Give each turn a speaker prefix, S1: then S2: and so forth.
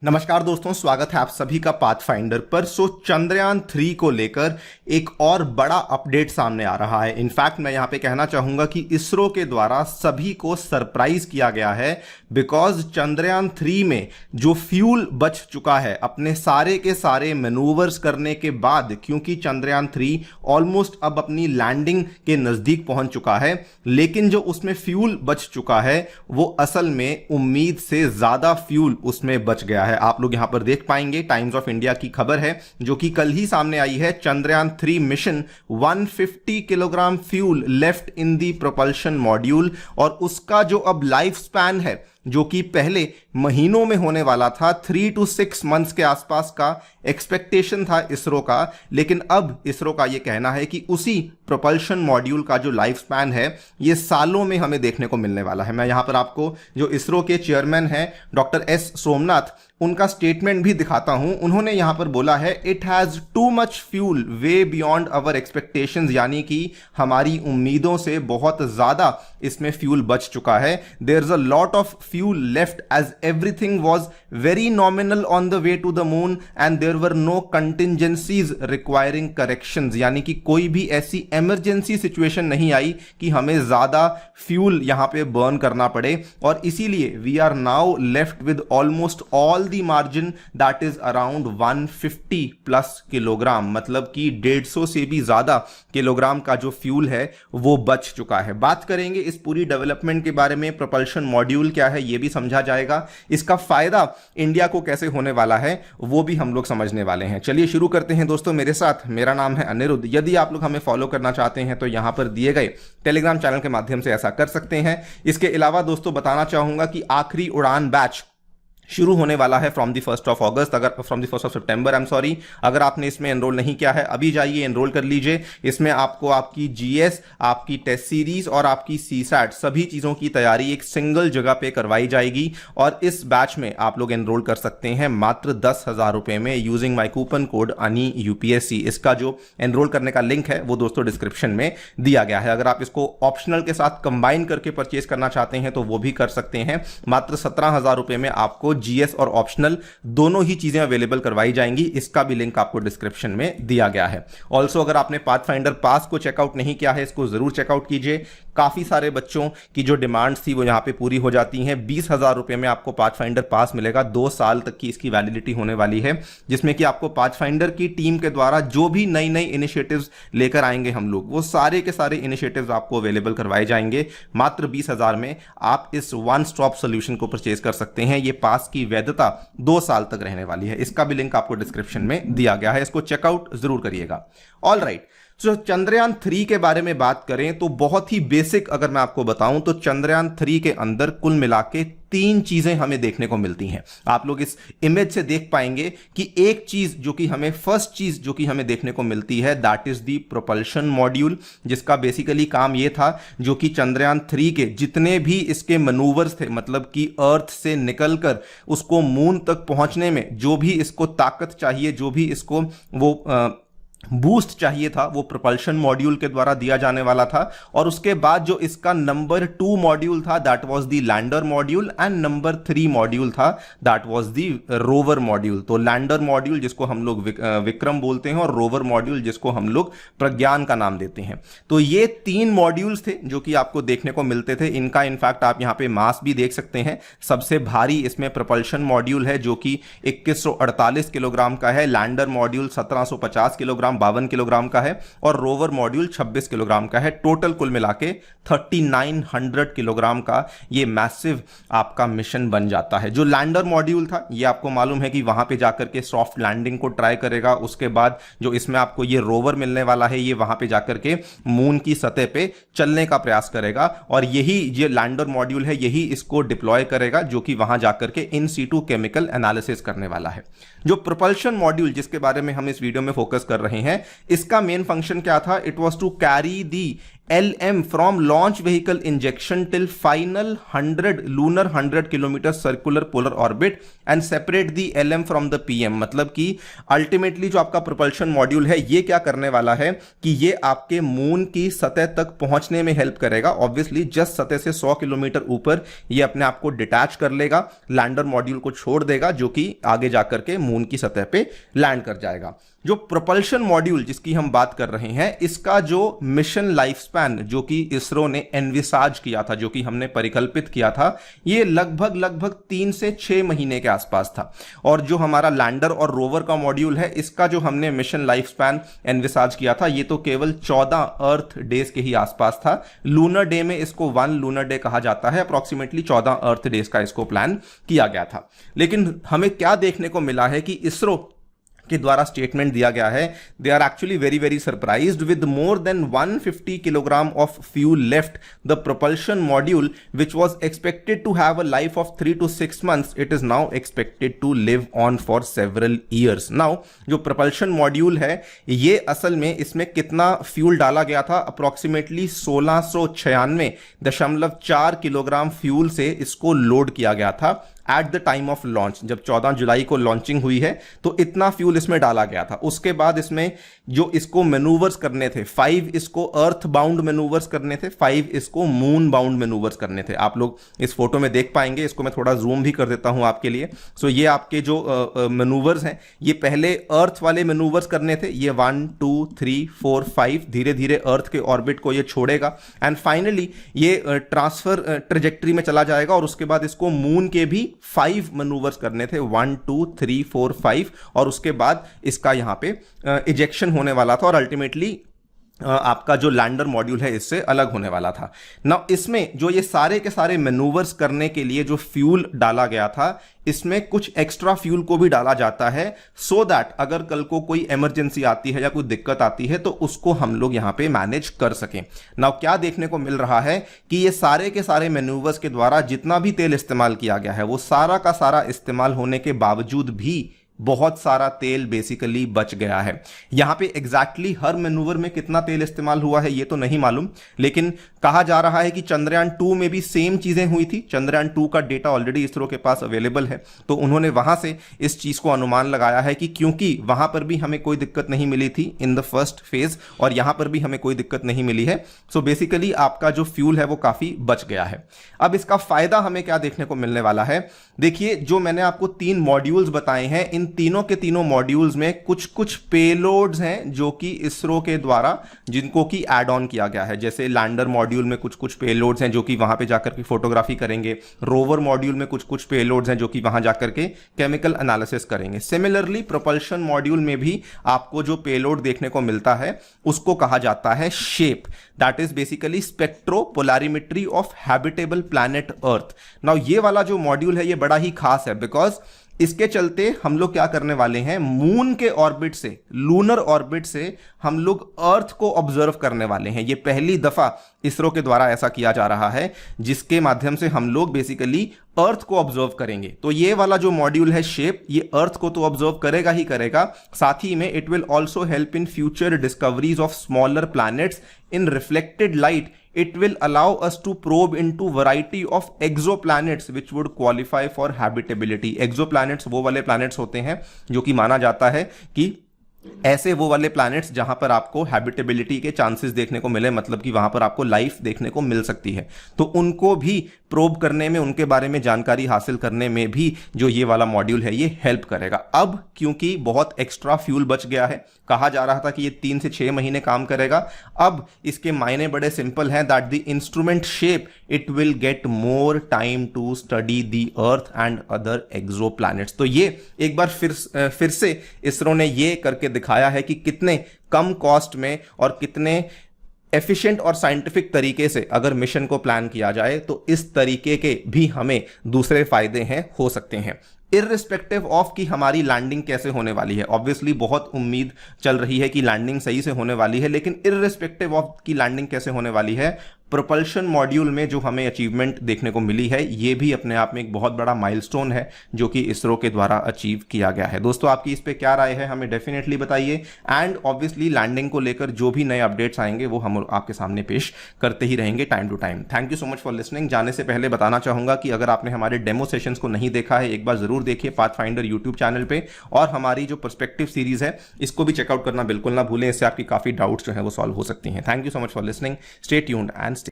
S1: नमस्कार दोस्तों, स्वागत है आप सभी का पाथफाइंडर पर। चंद्रयान 3 को लेकर एक और बड़ा अपडेट सामने आ रहा है। इनफैक्ट मैं यहां पे कहना चाहूंगा कि इसरो के द्वारा सभी को सरप्राइज किया गया है, बिकॉज चंद्रयान 3 में जो फ्यूल बच चुका है अपने सारे के सारे मैनूवर्स करने के बाद, क्योंकि चंद्रयान 3 ऑलमोस्ट अब अपनी लैंडिंग के नजदीक पहुंच चुका है, लेकिन जो उसमें फ्यूल बच चुका है वो असल में उम्मीद से ज्यादा फ्यूल उसमें बच गया है। आप लोग यहां पर देख पाएंगे, टाइम्स ऑफ इंडिया की खबर है जो कि कल ही सामने आई है। Chandrayaan 3 mission 150 kilogram fuel left in the propulsion module, और उसका जो अब लाइफ स्पैन है जो कि पहले महीनों में होने वाला था, 3 to 6 मंथ्स के आसपास का एक्सपेक्टेशन था इसरो का, लेकिन अब इसरो का यह कहना है कि उसी प्रोपल्शन मॉड्यूल का जो लाइफ स्पैन है ये सालों में हमें देखने को मिलने वाला है। मैं यहां पर आपको जो इसरो के चेयरमैन हैं डॉक्टर एस सोमनाथ, उनका स्टेटमेंट भी दिखाता हूं। उन्होंने यहां पर बोला है, it has too much fuel way beyond our expectations, यानी कि हमारी उम्मीदों से बहुत ज्यादा इसमें फ्यूल बच चुका है। There is a lot of fuel left as everything was very nominal on the way to the moon and there were no contingencies requiring corrections, यानी कि कोई भी ऐसी इमरजेंसी सिचुएशन नहीं आई कि हमें ज्यादा फ्यूल यहां पे बर्न करना पड़े, और इसीलिए we are now left with almost all the margin that is around 150 plus kilogram, मतलब कि 150 से भी ज्यादा किलोग्राम का जो फ्यूल है वो बच चुका है। बात करेंगे इस पूरी डेवलपमेंट के बारे में, प्रोपल्शन मॉड्यूल क्या है ये भी समझा जाएगा, इसका फायदा इंडिया को कैसे होने वाला है वो भी हम लोग समझने वाले हैं। चलिए शुरू करते हैं दोस्तों मेरे साथ। मेरा नाम है अनिरुद्ध। यदि आप लोग हमें फॉलो करना चाहते हैं तो यहां पर दिए गए टेलीग्राम चैनल के माध्यम से ऐसा कर सकते हैं। इसके अलावा दोस्तों बताना चाहूंगा कि आखिरी उड़ान बैच शुरू होने वाला है from the 1st of August, अगर from the 1st of September, I am sorry. अगर आपने इसमें एनरोल नहीं किया है अभी जाइए एनरोल कर लीजिए। इसमें आपको आपकी जीएस, आपकी टेस्ट सीरीज और आपकी सीसैट सभी चीजों की तैयारी एक सिंगल जगह पे करवाई जाएगी, और इस बैच में आप लोग एनरोल कर सकते हैं मात्र 10,000 रुपए में यूजिंग माई कूपन कोड अनि यूपीएससी। इसका जो एनरोल करने का लिंक है वो दोस्तों डिस्क्रिप्शन में दिया गया है। अगर आप इसको ऑप्शनल के साथ कंबाइन करके परचेज करना चाहते हैं तो वो भी कर सकते हैं। मात्र 17,000 रुपए में आपको जीएस और ऑप्शनल दोनों ही चीजें अवेलेबल करवाई जाएंगी। इसका भी लिंक आपको डिस्क्रिप्शन में दिया गया है। ऑल्सो अगर आपने पाथफाइंडर पास को चेकआउट नहीं किया है, इसको जरूर चेकआउट कीजिए। काफी सारे बच्चों की जो डिमांड्स थी वो यहां पे पूरी हो जाती हैं। 20,000 रुपए में आपको पाथफाइंडर पास मिलेगा। 2 साल तक की इसकी वैलिडिटी होने वाली है, जिसमें कि आपको पाथफाइंडर की टीम के द्वारा जो भी नई नई इनिशिएटिव्स लेकर आएंगे हम लोग, वो सारे के सारे इनिशिएटिव्स आपको अवेलेबल करवाए जाएंगे। मात्र 20,000 में आप इस वन स्टॉप सोल्यूशन को परचेज कर सकते हैं। ये पास की वैधता 2 साल तक रहने वाली है। इसका भी लिंक आपको डिस्क्रिप्शन में दिया गया है, इसको चेकआउट जरूर करिएगा। ऑल राइट, तो चंद्रयान 3 के बारे में बात करें तो बहुत ही बेसिक अगर मैं आपको बताऊं तो चंद्रयान 3 के अंदर कुल मिला के 3 चीजें हमें देखने को मिलती हैं। आप लोग इस इमेज से देख पाएंगे कि एक चीज जो कि हमें फर्स्ट चीज जो कि हमें देखने को मिलती है that is the propulsion module, जिसका बेसिकली काम यह था जो कि चंद्रयान 3 के जितने भी इसके मैनूवर्स थे, मतलब कि अर्थ से निकलकर उसको मून तक पहुंचने में जो भी इसको ताकत चाहिए, जो भी इसको वो बूस्ट चाहिए था, वो प्रोपल्शन मॉड्यूल के द्वारा दिया जाने वाला था। और उसके बाद जो इसका नंबर 2 मॉड्यूल था that was the lander module, and number 3 module था that was the rover module. तो लैंडर मॉड्यूल जिसको हम लोग विक्रम बोलते हैं, और रोवर मॉड्यूल जिसको हम लोग प्रज्ञान का नाम देते हैं। तो ये 3 मॉड्यूल्स थे जो कि आपको देखने को मिलते थे। इनका इनफैक्ट आप यहां पे मास भी देख सकते हैं। सबसे भारी इसमें प्रोपल्शन मॉड्यूल है जो कि 2148 किलोग्राम का है। लैंडर मॉड्यूल 1750 किलोग्राम 52 किलोग्राम का है, और रोवर मॉड्यूल 26 किलोग्राम का है। टोटल कुल मिला के 3900 किलोग्राम का ये मैसिव आपका मिशन बन जाता है। जो लैंडर मॉड्यूल था ये आपको मालूम है कि वहां पे जाकर के सॉफ्ट लैंडिंग को ट्राई करेगा। उसके बाद जो इसमें आपको ये रोवर मिलने वाला है ये वहां पे जाकर के मून की सतह पे चलने का प्रयास करेगा, और यही जो लैंडर मॉड्यूल है यही इसको डिप्लॉय करेगा, जो कि वहां जाकर के इन सीटू केमिकल एनालिसिस करने वाला है। जो प्रोपल्शन मॉड्यूल जिसके बारे में हम इस वीडियो में फोकस कर रहे हैं, इसका मेन फंक्शन क्या था? It was to carry the LM from launch vehicle injection till final 100 kilometer circular polar orbit and separate the LM from the PM। मतलब कि अल्टीमेटली जो आपका propulsion मॉड्यूल है ये क्या करने वाला है कि ये आपके मून की सतह तक पहुंचने में हेल्प करेगा। ऑब्वियसली जस्ट सतह से 100 किलोमीटर ऊपर ये अपने आप को डिटैच कर लेगा, लैंडर मॉड्यूल को छोड़ देगा, जो कि आगे जाकर के मून की सतह पे लैंड कर जाएगा। जो प्रोपल्शन मॉड्यूल जिसकी हम बात कर रहे हैं, इसका जो मिशन लाइफ स्पैन जो कि इसरो ने एनविसाज किया था, जो कि हमने परिकल्पित किया था, ये लगभग 3 से 6 महीने के आसपास था। और जो हमारा लैंडर और रोवर का मॉड्यूल है, इसका जो हमने मिशन लाइफ स्पैन एनविसाज किया था, ये तो केवल 14 अर्थ डेज के ही आसपास था। लूनर डे में इसको 1 लूनर डे कहा जाता है। अप्रोक्सीमेटली 14 अर्थ डेज का इसको प्लान किया गया था। लेकिन हमें क्या देखने को मिला है कि इसरो के द्वारा स्टेटमेंट दिया गया है, they are actually very surprised with more than 150 kilogram of fuel left the propulsion module which was expected to have a life of 3 to 6 months, it is now expected to live on for several years. Now जो propulsion module है ये असल में इसमें कितना fuel डाला गया था, अप्रोक्सीमेटली 1696.4 किलोग्राम फ्यूल से इसको लोड किया गया था at the time of launch. जब 14 जुलाई को लॉन्चिंग हुई है तो इतना फ्यूल इसमें डाला गया था। उसके बाद इसमें जो इसको मैनूवर्स करने थे, 5 इसको अर्थ बाउंड मैनूवर्स करने थे, 5 इसको मून बाउंड मैनूवर्स करने थे। आप लोग इस फोटो में देख पाएंगे, इसको मैं थोड़ा जूम भी कर देता हूं आपके लिए। सो ये आपके जो मैनूवर्स हैं, ये पहले अर्थ वाले मैनूवर्स करने थे, ये 1 2 3 4 5 धीरे धीरे अर्थ के ऑर्बिट को ये छोड़ेगा एंड फाइनली ये ट्रांसफर ट्रेजेक्टरी में चला जाएगा। और उसके बाद इसको मून के भी 5 मैनूवर्स करने थे, 1 2 3 4 5, और उसके बाद इसका यहां पे इजेक्शन होने वाला था और अल्टीमेटली आपका जो लैंडर मॉड्यूल है इससे अलग होने वाला था। ना इसमें जो ये सारे के सारे मैनूवर्स करने के लिए जो फ्यूल डाला गया था, इसमें कुछ एक्स्ट्रा फ्यूल को भी डाला जाता है सो दैट अगर कल को कोई इमरजेंसी आती है या कोई दिक्कत आती है तो उसको हम लोग यहां पे मैनेज कर सकें। नाउ क्या देखने को मिल रहा है कि ये सारे के सारे मैनूवर्स के द्वारा जितना भी तेल इस्तेमाल किया गया है, वो सारा का सारा इस्तेमाल होने के बावजूद भी बहुत सारा तेल बेसिकली बच गया है। यहां पे एग्जैक्टली हर मैनूवर में कितना तेल इस्तेमाल हुआ है ये तो नहीं मालूम, लेकिन कहा जा रहा है कि चंद्रयान 2 में भी सेम चीजें हुई थी। चंद्रयान 2 का डेटा ऑलरेडी इसरो के पास अवेलेबल है, तो उन्होंने वहां से इस चीज को अनुमान लगाया है कि क्योंकि वहां पर भी हमें कोई दिक्कत नहीं मिली थी इन द फर्स्ट फेज और यहां पर भी हमें कोई दिक्कत नहीं मिली है, सो बेसिकली आपका जो फ्यूल है वो काफी बच गया है। अब इसका फायदा हमें क्या देखने को मिलने वाला है, देखिए जो मैंने आपको 3 मॉड्यूल्स बताए हैं, इन तीनों के तीनों मॉड्यूल्स में कुछ पेलोड्स हैं जो कि इसरो के द्वारा जिनको कि ऐड ऑन किया गया है। जैसे लैंडर मॉड्यूल में कुछ पेलोड्स हैं जो कि वहां पे जाकर के फोटोग्राफी करेंगे, रोवर मॉड्यूल में कुछ पेलोड्स हैं जो कि वहां जाकर के केमिकल एनालिसिस करेंगे। सिमिलरली प्रोपल्शन मॉड्यूल में भी आपको जो पेलोड देखने को मिलता है उसको कहा जाता है SHAPE, that is basically spectropolarimetry of habitable planet Earth. Now ये वाला जो मॉड्यूल है ये बड़ा ही खास है बिकॉज इसके चलते हम लोग क्या करने वाले हैं, मून के ऑर्बिट से, लूनर ऑर्बिट से हम लोग अर्थ को ऑब्जर्व करने वाले हैं। ये पहली दफा इसरो के द्वारा ऐसा किया जा रहा है जिसके माध्यम से हम लोग बेसिकली अर्थ को ऑब्जर्व करेंगे। तो ये वाला जो मॉड्यूल है शेप, ये अर्थ को तो ऑब्जर्व करेगा ही करेगा, साथ ही में it will also help in future discoveries of smaller planets in reflected light. It will allow us to probe into variety of exoplanets which would qualify for habitability. Exoplanets वो वाले planets होते हैं जो कि माना जाता है कि ऐसे वो वाले प्लैनेट्स जहां पर आपको हैबिटेबिलिटी के चांसेस देखने को मिले, मतलब कि वहां पर आपको लाइफ देखने को मिल सकती है, तो उनको भी प्रोब करने में, उनके बारे में जानकारी हासिल करने में भी जो ये वाला मॉड्यूल है ये हेल्प करेगा। अब क्योंकि बहुत एक्स्ट्रा फ्यूल बच गया है, कहा जा रहा था कि ये 3 से 6 महीने काम करेगा, अब इसके मायने बड़े सिंपल हैं, that the instrument shape it will get more time to study the earth and other exoplanets. तो ये एक बार फिर से इसरो ने ये करके दिखाया है कि कितने कम कॉस्ट में और कितने एफिशिएंट और साइंटिफिक तरीके से अगर मिशन को प्लान किया जाए तो इस तरीके के भी हमें दूसरे फायदे हैं, हो सकते हैं। इररिस्पेक्टिव ऑफ कि हमारी लैंडिंग कैसे होने वाली है, ऑब्वियसली बहुत उम्मीद चल रही है कि लैंडिंग सही से होने वाली है, लेकिन इररिस्पेक्टिव ऑफ की लैंडिंग कैसे होने वाली है, प्रोपल्शन मॉड्यूल में जो हमें अचीवमेंट देखने को मिली है, ये भी अपने आप में एक बहुत बड़ा माइलस्टोन है जो कि इसरो के द्वारा अचीव किया गया है। दोस्तों, आपकी इस पे क्या राय है, हमें डेफिनेटली बताइए। एंड ऑब्वियसली लैंडिंग को लेकर जो भी नए अपडेट्स आएंगे वो हम आपके सामने पेश करते ही रहेंगे time to time. Thank you so much for listening. जाने से पहले बताना चाहूंगा कि अगर आपने हमारे डेमो सेशंस को नहीं देखा है, एक बार जरूर देखिए पाथफाइंडर यूट्यूब चैनल पे, और हमारी जो पर्सपेक्टिव सीरीज है इसको भी चेकआउट करना बिल्कुल ना भूलें। इससे आपकी काफी डाउट्स जो है वो सॉल्व हो सकती हैं। Thank you so much for listening. Stay tuned and